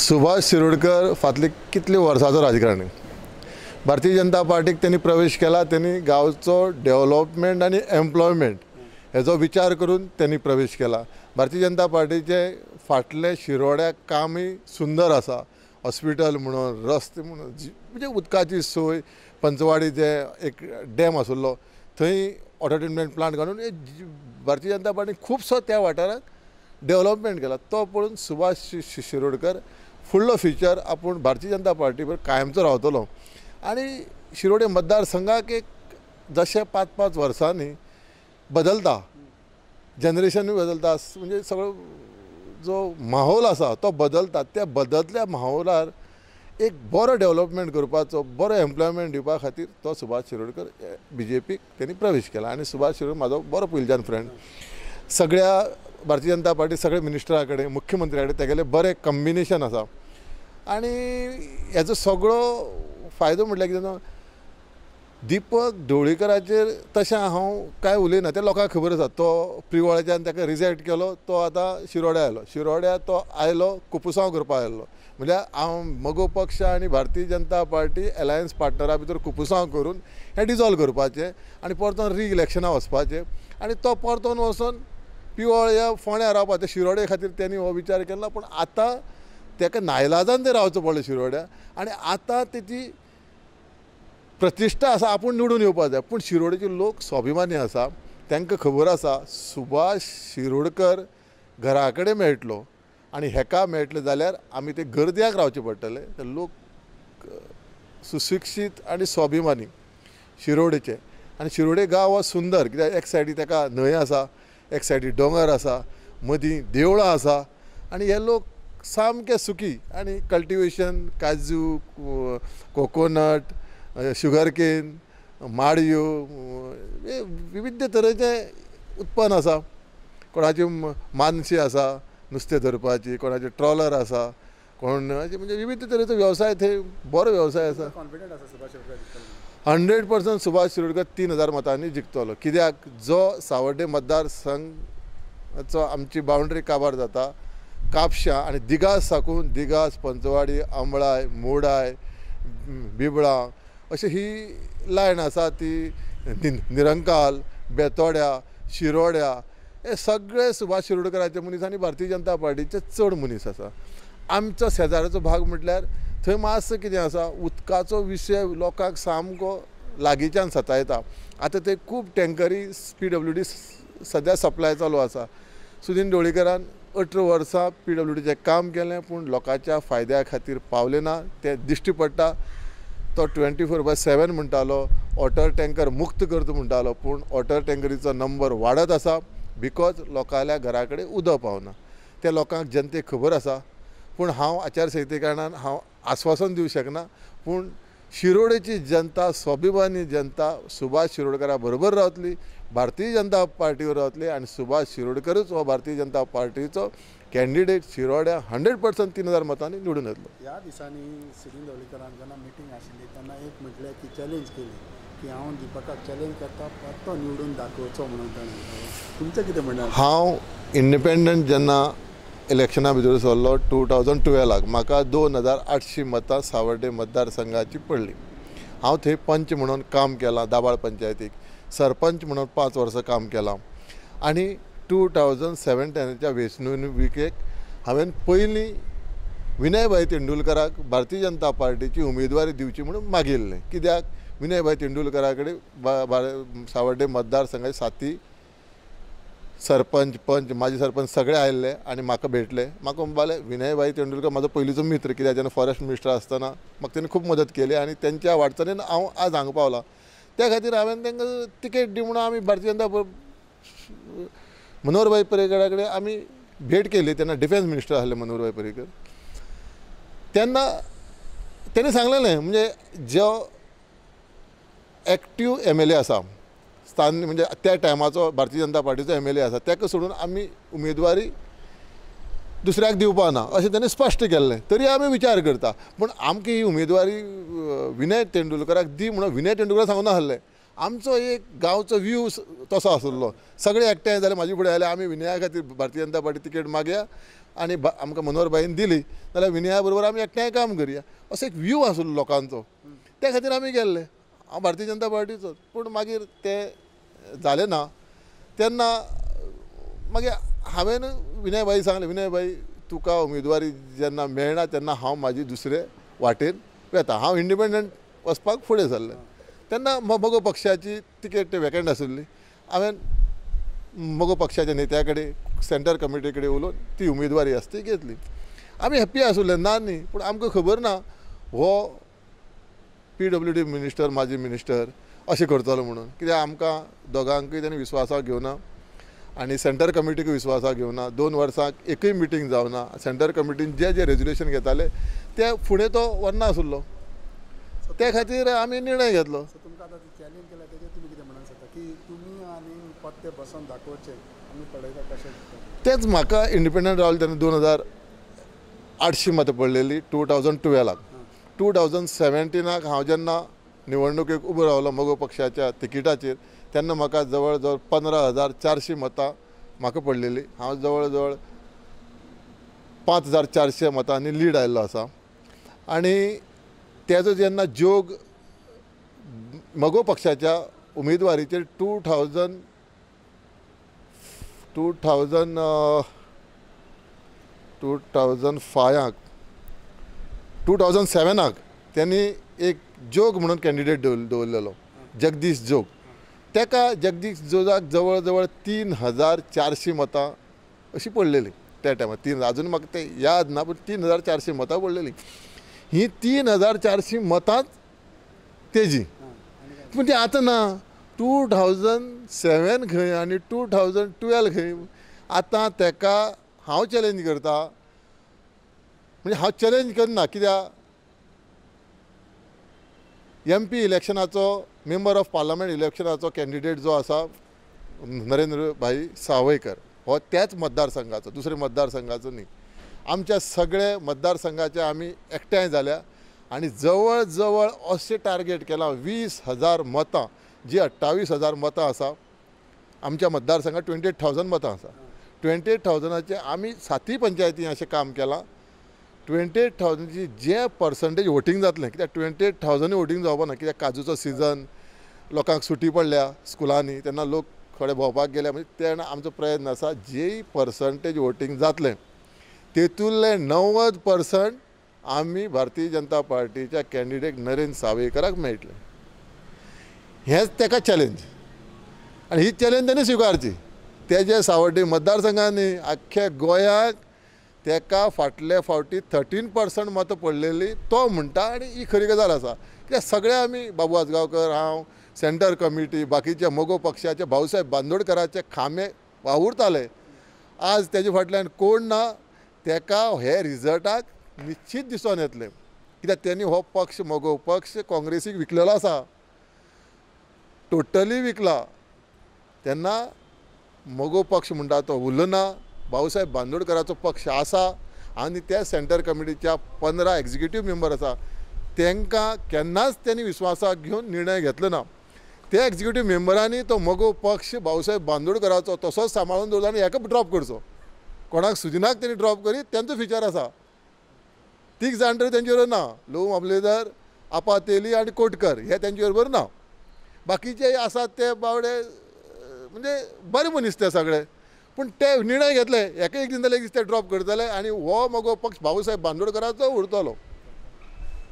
सुभाष शिरोडकर फाटली कितली वर्सांचो राजकारणी. भारतीय जनता पार्टीक त्यांनी प्रवेश केला. त्यांनी गांवचो डेव्हलपमेंट आणि एम्प्लॉयमेंट हेचो विचार करून त्यांनी प्रवेश केला. भारतीय जनता पार्टीचे फाटले शिरोड्याक कामय सुंदर आसा. हॉस्पिटल म्हणून रस्ते म्हणून म्हणजे उदकाची सोय, पंचवाडीचे एक डॅम आसलो थंय वॉटर ट्रिटमेंट प्लांट घालून भारतीय जनता पार्टीन खुबसो त्या वाठाराक डेव्हलपमेंट केला. तो पळोवन सुभाष शिरोडकर फुडलो फ्युचर आपूण भारतीय जनता पार्टी बर कायमचो रावतलो. आणि शिरोडे मतदारसंघाक एक जशे 5-5 वर्सांनी बदलता, जनरेशन बदलता, म्हणजे सगळो जो माहोल आसा तो बदलता. त्या बदलत्या माहोलार एक बरो डेव्हलपमेंट करपाचो, बरो एम्प्लॉयमेंट दिवपा खातीर तो सुभाष शिरोडकर BJPक त्यांनी प्रवेश केला. आणि सुभाष शिरोडकर म्हाजो बरो पयलींच्यान फ्रेंड. सगळ्या भारतीय जनता पार्टी सगळे मिनिस्टरा कडेन, मुख्यमंत्र्या कडेन तेगेले बरें कॉम्बिनेशन आसा. आणि हेजो सगळो फायदो म्हटल्यार कितें दीपक ढवळीकराचेर तशें हांव कांय उलयना. ते लोकांक खबर आसा. तो प्रिवळ्याच्यान ताका रिजेक्ट केलो, तो आतां शिरोड्या आयलो. शिरोड्या तो आयलो कुपुसांव करपाक आयल्लो. म्हणजे हांव मगो पक्ष आनी भारतीय जनता पार्टी एलायन्स पार्टनरा भितर कुपुसांव करून हें डिजॉल्व करपाचें आनी परतून रि-इलेक्शनाक वचपाचें. आनी तो परतून वचून पिवळ ह्या फोंड्या रावपाचें. शिरोडे खातीर त्यांनी हो विचार केला. पूण आतां ताका नाइलाजान ते रावचो पडलें शिरोड्या. आनी आतां तेची प्रतिश्ठा आसा आपूण निवडून येवपाक जाय. पूण शिरोडेचे लोक स्वाभिमानी आसा. तांकां खबर आसा सुभाष शिरोडकर घरा कडेन मेळटलो आनी हेका मेळटले जाल्यार आमी ते गर्द्याक रावचे पडटले. ते लोक सुशिक्षीत आनी स्वाभिमानी शिरोडेचे. आनी शिरोडे गांव हो सुंदर, कित्याक एक सायडी ताका न्हंय आसा, एक सायडी दोंगर आसा, मदीं देवळां आसा. आनी हे लोक सामके सुखी. आनी कल्टिवेशन, काजू, कोकोनट, शुगर केन, माडयो, विविध तरेचे उत्पन्न आसा. कोणाची मानशी आसा नुस्तें धरपाची, कोणाचे ट्रॉलर आसा, कोण म्हणजे विविध तरेचो वेवसाय थंय बरो वेवसाय आसा. 100% सुभाष शिरोडकर 3000 मतांनी जिखतलो. कित्याक जो सावर्डे मतदारसंघाचो आमची बाउंड्री काबार जाता, कापशां आनी दिगास साकून दिगास, पंचवाडी, अंबळाय, मोडाय, बिबळां अशी ही लायन आसा. ती निरंकाल, बेतोड्या, शिरोड्या हे सगळे सुभाष शिरोडकराचे मनीस आनी भारतीय जनता पार्टीचे चड मनीस आसा. आमचो शेजाऱ्याचो भाग म्हटल्यार थंय मातसो कितें आसा, उदकाचो विशय लोकांक सामको लागींच्यान सतायता. आतां ते खूब टँकरी PWD सद्या सप्लाय चालू आसा. सुदीन ढवळीकरान 18 वर्सां PWDचें काम केलें, पूण लोकांच्या फायद्या खातीर पावलें ना. तें दिश्टी पडटा. तो 24/7 म्हणटालो वॉटर टँकर मुक्त करता म्हणटालो, पूण वॉटर टँकरीचो नंबर वाडत आसा बिकॉज लोकांल्या घरा कडेन उदक पावना. ते लोकांक जनतेक खबर आसा. पूण हांव आचारसंहिते कारणान हांव आस्वासन दिवंक शकना. पूण शिरोडेची जनता, स्वाभिमानी जनता सुभाष शिरोडकरा बरोबर रावतली, भारतीय जनता पार्टीवर रावतली. आनी सुभाष शिरोडकरूच हो भारतीय जनता पार्टीचो कॅन्डिडेट शिरोड्या 100% 3000 मतांनी निवडून येतलो. ह्या दिसांनी सुदीन ढवळीकरान जेन्ना मिटींग आशिल्ली तेन्ना एक म्हटलें की चॅलेंज केली की हांव दिपकाक चॅलेंज करता, परतो निवडून दाखोवचो म्हणून ताणें. तुमचें कितें म्हणणें? हांव इंडिपेंडंट जेन्ना इलेक्शना भितर सरलो 2012 म्हाका 2800 मतां सावर्डे मतदारसंघाची पडली. हांव थंय पंच म्हणून काम केलां. दाबाळ पंचायतीक सरपंच म्हणून 5 वर्सां काम केलां. आनी 2017च्या वेंचणुकेक हांवें पयलीं विनयभाई तेंडुलकराक भारतीय जनता पार्टीची उमेदवारी दिवची म्हणून मागिल्लें. कित्याक विनयभाई तेंडुलकरा कडेन सावर्डे मतदारसंघाचे साथी सरपंच, पंच, माजी सरपंच सगळे आयिल्ले आनी म्हाका भेटले. म्हाका म्हणपालें विनयभाई तेंडुलकर म्हाजो पयलींचो मित्र. कित्याक जेन्ना फॉरेस्ट मिनिस्टर आसतना म्हाका तेणें खूब मदत केली आनी तेंच्या वाटचालीन हांव आज हांगा पावलां. त्या खातीर हांवें तांकां तिकेट दी म्हणून आमी भारतीय जनता मनोहरभाई पर्रीकरा कडेन आमी भेट केली. तेन्ना डिफेन्स मिनिस्टर आसले मनोहरभाई पर्रीकर. तेन्ना तेणें सांगलेलें म्हणजे जो एक्टीव MLA आसा स्थान, म्हणजे त्या टायमाचो भारतीय जनता पार्टीचो MLA आसा, ताका सोडून आमी उमेदवारी दुसऱ्याक दिवपा ना अशें ताणें स्पश्ट केल्लें. तरी आमी विचार करता. पूण आमकां ही उमेदवारी विनय तेंडुलकराक दी म्हणून विनय तेंडुलकर सांगून नासलें. आमचो एक गांवचो व्यू तसो आसलो. सगळे एकठांय जाले, म्हाजे फुडें आयले, आमी विनया खातीर भारतीय जनता पार्टी तिकेट मागया आनी आमकां मनोहरबाईन दिली जाल्यार विनया बरोबर आमी एकठांय काम करया असो एक व्यू आसलो लोकांचो. त्या खातीर आमी गेल्ले. हांव भारतीय जनता पार्टीचो. पूण मागीर तें जालें ना. तेन्ना मागीर हांवें विनयबाई सांगलें, विनयबाई तुका उमेदवारी जेन्ना मेळना तेन्ना हांव म्हाजी दुसरे वाटेन वेता. हांव इंडिपेंडंट वचपाक फुडें सरलें. तेन्ना मोगो पक्षाची तिकेट वेकंट आशिल्ली. हांवें मोगो पक्षाच्या नेत्या कडेन सेंटर कमिटी कडेन उलोवन ती उमेदवारी आसा ती घेतली. आमी हॅप्पी आशिल्ले ना न्ही. पूण आमकां खबर ना हो PWD मिनिस्टर माजी मिनिस्टर अशें करतलो म्हणून. कित्याक आमकां दोगांकूय ताणें विस्वासाक घेवना आनी सेंटर कमिटीकूय विस्वासाक घेवना. 2 वर्सांक एकूय मिटींग जावना. सेंटर कमिटीन जे रेजोल्युशन घेताले ते फुडें तो वरनासलो. त्या खातीर आमी निर्णय घेतलो. तुमकां आतां चॅलेंज केला तेजेर तुमी कितें म्हणूंक सोदता की तुमी आनी पत्ते बसून दाखोवचे आमी पळयता कशें तेंच म्हाका इंडिपेंडंट रावले तेन्ना 2800 मतां पडलेली 2012. 2017 हांव जेन्ना निवडणुकेक उबो रावलो मोगो पक्षाच्या तिकिटाचेर तेन्ना म्हाका जवळ जवळ 15,400 मतां म्हाका पडलेली. हांव जवळ जवळ 5,400 मतांनी लीड आयिल्लो आसा. आनी तेजो जेन्ना जोग मोगो पक्षाच्या उमेदवारीचेर 2007 त्यांनी एक जोग म्हणून कॅन्डिडेट दवरलेलो, जगदीश जोग. तेका जगदीश जोगाक जवळ जवळ 3,400 मतां अशी पडलेली त्या टायमार. 3 अजून म्हाका ते याद ना, पूण 3,400 मतां पडलेली. ही 3,400 मतांच तेजी. पूण ती आतां ना. 2007 खंय आनी 2012 खंय. आतां तेका हांव चॅलेंज करता. म्हणजे हांव चॅलेंज करना कित्याक MP इलेक्शनाचो मेंबर ऑफ पार्लमेंट इलेक्शनाचो कॅन्डिडेट जो आसा नरेंद्र भाई सावयकर हो त्याच मतदारसंघाचो, दुसऱ्या मतदारसंघाचो न्ही. आमच्या सगळे मतदारसंघाचे आमी एकठांय जाल्या आनी जवळ जवळ अशें टार्गेट केलां 20,000 मतां, जी 28,000 मतां आसा. आमच्या मतदारसंघात 28,000 मतां आसा. 28,000चे आमी 7 पंचायती अशें काम केलां. 28,000ची जे पर्संटेज वोटींग जातलें, कित्याक 28,000 वोटींग जावपा ना. कित्याक काजूचो सिजन, लोकांक सुटी पडल्या स्कुलांनी, तेन्ना लोक थोडे भोंवपाक गेले. म्हणजे तेन्ना आमचो प्रयत्न आसा जी पर्संटेज वोटींग जातलें तेतूंतले 90% आमी भारतीय जनता पार्टीच्या कॅन्डिडेट नरेंद्र सावयकराक मेळटले. हेंच तेका चॅलेंज. आनी ही चॅलेंज ताणें स्विकारची. तेजे सावड्डे मतदारसंघांनी आख्ख्या गोंयाक तेका फाटल्या फावटी 13% मतां पडलेली तो म्हणटा. आनी ही खरी गजाल आसा. कित्याक सगळे आमी बाबू आजगांवकर, हांव, सेंटर कमिटी, बाकीचे मोगो पक्षाचे भाऊसाहेब बांदोडकराचे खांबे वावुरताले. आज तेजे फाटल्यान कोण ना. तेका हे रिजल्टाक निश्चित दिसून येतलें. कित्याक त्यांनी हो पक्ष मोगो पक्ष काँग्रेसीक विकलेलो आसा, टोटली विकला. तेन्ना मोगो पक्ष म्हणटा तो उरना. भाऊसाहेब बांदोडकराचो पक्ष आसा आनी त्या सेंटर कमिटीच्या 15 एक्झिक्युटीव मेंबर आसा. तांकां केन्नाच त्यांनी विस्वासाक घेवन निर्णय घेतलो ना. त्या एक्झिक्युटीव मेंबरांनी तो मोगो पक्ष भाऊसाहेब बांदोडकराचो तसोच सांबाळून दवरलो आनी हेका ड्रॉप करचो. कोणाक सुजिनाक तेणी ड्रॉप करीत तेंचो फिचर आसा. 3 जाण तरी तेंचे बरोबर ना. लोक मामलेदार, आपा तेली आनी कोटकर हे तेंचे बरोबर ना. बाकीचे आसात ते बावडे म्हणजे बरे मनीस ते सगळे. पूण ते निर्णय घेतले, हेका एक दिन जाल्यार एक दीस ते ड्रॉप करतले आनी हो मोगो पक्ष भाऊसाहेब बांदोडकराचो उरतलो.